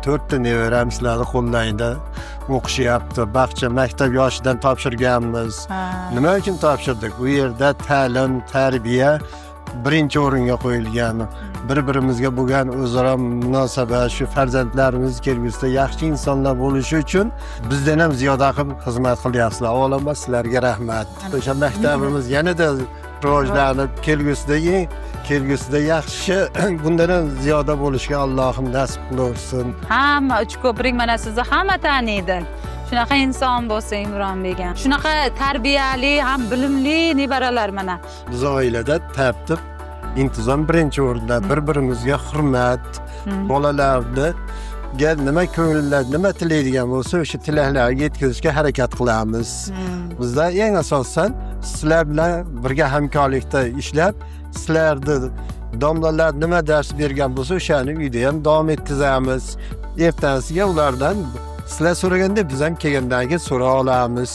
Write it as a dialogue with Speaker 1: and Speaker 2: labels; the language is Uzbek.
Speaker 1: 4 ta nevaram sizlarni qo'llayda o'qishyapti. Baqcha maktab yoshidan topshirganmiz. Nima uchun topshirdik? Bu yerda ta'lim, tarbiya birinchi o'ringa qo'yilgan. Bir-birimizga bo'lgan o'zaro munosabat, shu farzandlarimiz kelgusida yaxshi insonlar bo'lishi uchun bizdan ham ziyoda qilib xizmat qilyapsizlar. Avvalambor sizlarga rahmat. O'sha maktabimiz yanada rivojlanib, kelgusida yaxshi bundan ham ziyoda bo'lishga Allohim nasib qilsin.
Speaker 2: Hamma Uchko'prik mana sizni hamma taniydi. Shunaqa inson bo'lsa Imronbek ham. Shunaqa tarbiyali, ham bilimli nebaralar mana.
Speaker 1: Biz oilada tartib, intizom birinchi o'rinda, bir-birimizga hurmat, bolalarni nima ko'ngillar, nima tilaydigan bo'lsa, o'sha tilaklarga yetkazishga harakat qilamiz. Bizda eng asosan sizlar bilan birga hamkorlikda ishlab, sizlarni domlalar nima dars bergan bo'lsa, o'shani uyda ham davom etkazamiz. Ertasiga ulardan sizlar so'raganda biz ham kelgandan keyin so'ra olamiz.